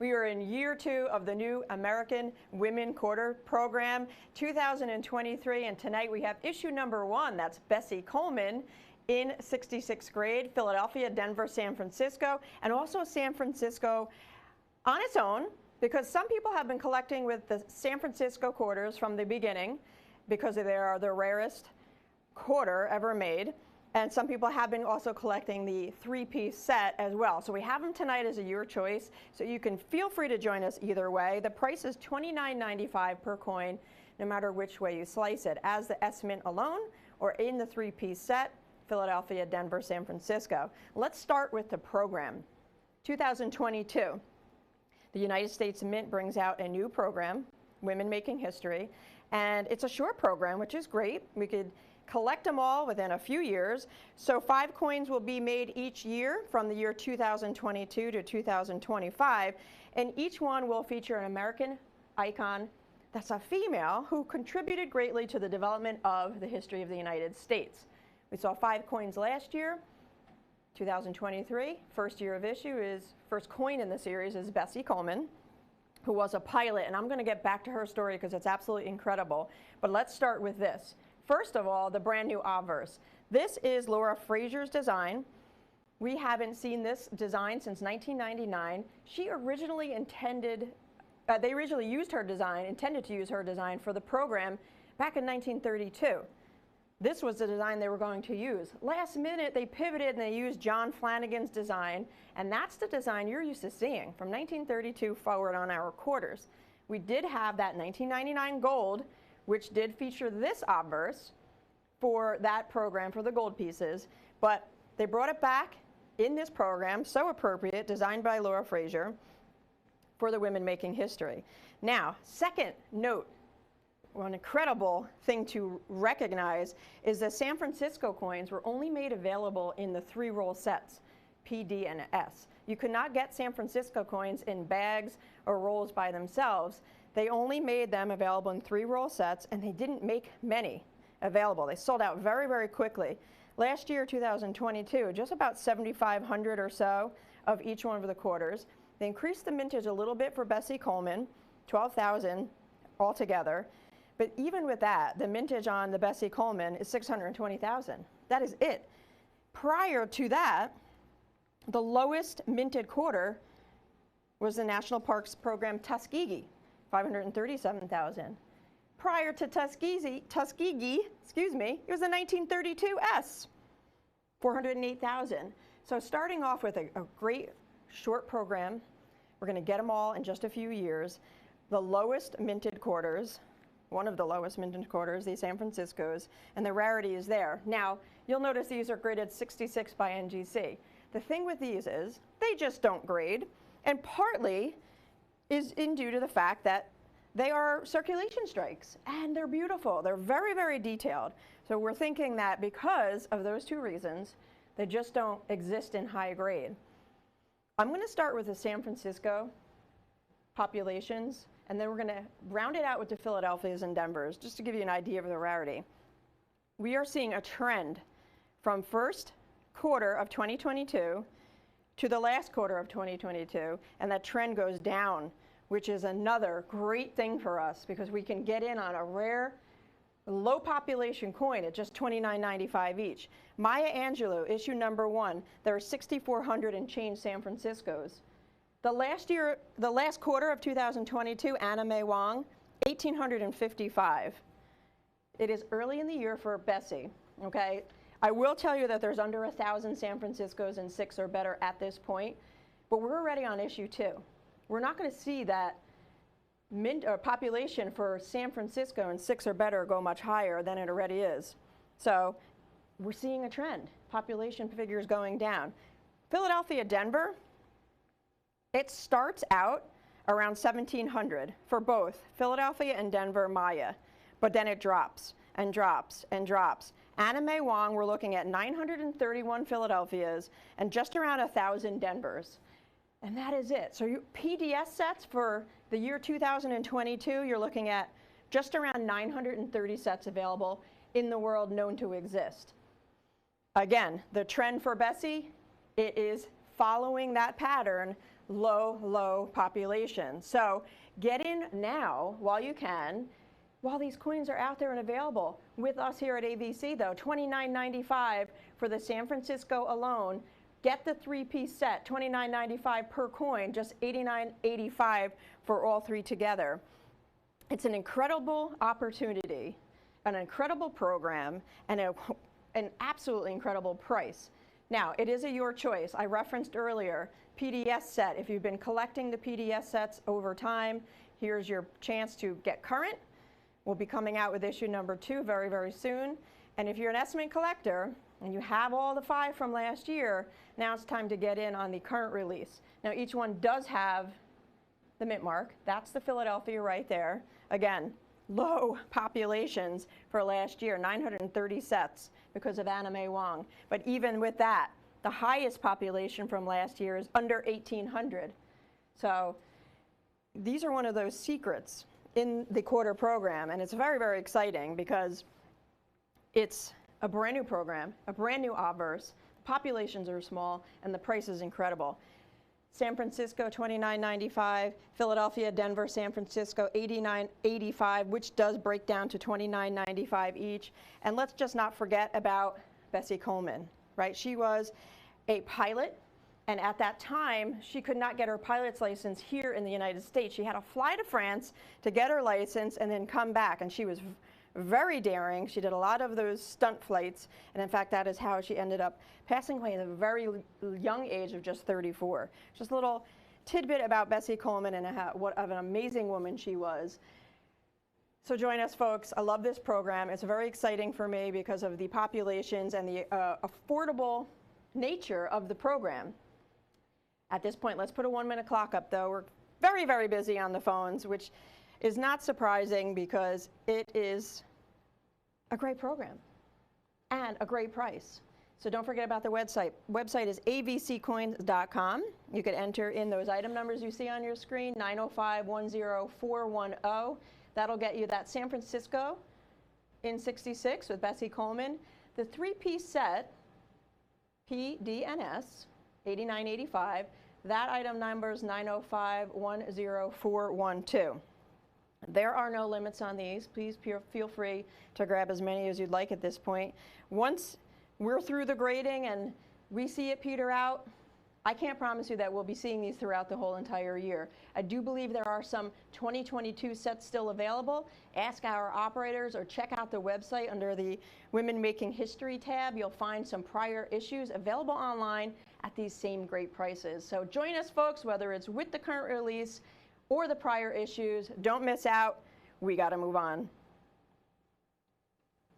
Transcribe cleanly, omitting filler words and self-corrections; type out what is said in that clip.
We are in year 2 of the new American Women Quarter program, 2023, and tonight we have issue number 1. That's Bessie Coleman in 66th grade, Philadelphia, Denver, San Francisco, and also San Francisco on its own, because some people have been collecting with the San Francisco quarters from the beginning because they are the rarest quarter ever made. And some people have been also collecting the 3-piece set as well. So we have them tonight as a your choice. So you can feel free to join us either way. The price is $29.95 per coin, no matter which way you slice it, as the S-Mint alone or in the 3-piece set, Philadelphia, Denver, San Francisco. Let's start with the program. 2022, the United States Mint brings out a new program, Women Making History. And it's a short program, which is great. We could collect them all within a few years. So 5 coins will be made each year from the year 2022 to 2025, and each one will feature an American icon that's a female who contributed greatly to the development of the history of the United States. We saw 5 coins last year, 2023. First year of issue is, first coin in the series is Bessie Coleman, who was a pilot, and I'm going to get back to her story because it's absolutely incredible. But let's start with this. First of all, the brand new obverse. This is Laura Frazier's design. We haven't seen this design since 1999. She originally intended, they originally used her design, intended to use her design for the program back in 1932. This was the design they were going to use. Last minute, they pivoted and they used John Flanagan's design, and that's the design you're used to seeing from 1932 forward on our quarters. We did have that 1999 gold, which did feature this obverse for that program for the gold pieces, but they brought it back in this program, so appropriate, designed by Laura Frazier for the Women Making History. Now, second note, one incredible thing to recognize is the San Francisco coins were only made available in the 3-roll sets, P, D, and S. You could not get San Francisco coins in bags or rolls by themselves. They only made them available in 3-roll sets, and they didn't make many available. They sold out very, very quickly. Last year, 2022, just about 7,500 or so of each one of the quarters. They increased the mintage a little bit for Bessie Coleman, 12,000 altogether. But even with that, the mintage on the Bessie Coleman is 620,000. That is it. Prior to that, the lowest minted quarter was the National Parks program Tuskegee, 537,000. Prior to Tuskegee, it was the 1932 S, 408,000. So starting off with a great short program, we're going to get them all in just a few years. The lowest minted quarters, one of the lowest minted quarters, the San Franciscos, and the rarity is there. Now, you'll notice these are graded 66 by NGC. The thing with these is they just don't grade, and partly is due to the fact that they are circulation strikes, and they're beautiful. They're very, very detailed. So we're thinking that because of those 2 reasons, they just don't exist in high grade. I'm going to start with the San Francisco populations, and then we're going to round it out with the Philadelphias and Denvers, just to give you an idea of the rarity. We are seeing a trend from first quarter of 2022 to the last quarter of 2022, and that trend goes down, which is another great thing for us because we can get in on a rare, low population coin at just $29.95 each. Maya Angelou, issue number 1, there are 6,400 and change San Franciscos. The last quarter of 2022, Anna May Wong, 1,855. It is early in the year for Bessie, okay? I will tell you that there's under 1,000 San Franciscos and 6 or better at this point, but we're already on issue 2. We're not going to see that population for San Francisco and 6 or better go much higher than it already is. So we're seeing a trend. Population figures going down. Philadelphia, Denver, it starts out around 1,700 for both Philadelphia and Denver Maya, but then it drops and drops and drops. Anna May Wong, we're looking at 931 Philadelphias and just around 1,000 Denvers. And that is it. So PDS sets for the year 2022, you're looking at just around 930 sets available in the world known to exist. Again, the trend for Bessie, it is following that pattern low population. So get in now while you can, while these coins are out there and available. With us here at ABC though, $29.95 for the San Francisco alone. Get the three-piece set, $29.95 per coin, just $89.85 for all three together. It's an incredible opportunity, an incredible program, and an absolutely incredible price. Now, it is your choice. I referenced earlier, PDS set. If you've been collecting the PDS sets over time, here's your chance to get current. We'll be coming out with issue number 2 very, very soon. And if you're an estimate collector and you have all the 5 from last year, now it's time to get in on the current release. Now, each one does have the mint mark. That's the Philadelphia right there. Again, low populations for last year, 930 sets because of Anna May Wong. But even with that, the highest population from last year is under 1,800. So these are one of those secrets in the quarter program, and it's very, very exciting because it's a brand new program, a brand new obverse. The populations are small, and the price is incredible. San Francisco, $29.95. Philadelphia, Denver, San Francisco, $89.85, which does break down to $29.95 each. And let's just not forget about Bessie Coleman, right? She was a pilot, and at that time, she could not get her pilot's license here in the United States. She had to fly to France to get her license and then come back, and she was very daring. She did a lot of those stunt flights, and in fact, that is how she ended up passing away at a very young age of just 34. Just a little tidbit about Bessie Coleman and what of an amazing woman she was. So join us, folks. I love this program. It's very exciting for me because of the populations and the affordable nature of the program. At this point, let's put a 1-minute clock up, though. We're very, very busy on the phones, which is not surprising because it is a great program and a great price. So don't forget about the website. Website is abccoins.com. You could enter in those item numbers you see on your screen, 905-10410. That'll get you that San Francisco in 66 with Bessie Coleman. The 3-piece set, PDNS, $89.85. That item number is 905-10412. There are no limits on these. Please feel free to grab as many as you'd like at this point. Once we're through the grading and we see it peter out, I can't promise you that we'll be seeing these throughout the whole entire year. I do believe there are some 2022 sets still available. Ask our operators or check out the website under the Women Making History tab. You'll find some prior issues available online at these same great prices. So join us, folks, whether it's with the current release or the prior issues. Don't miss out. We got to move on.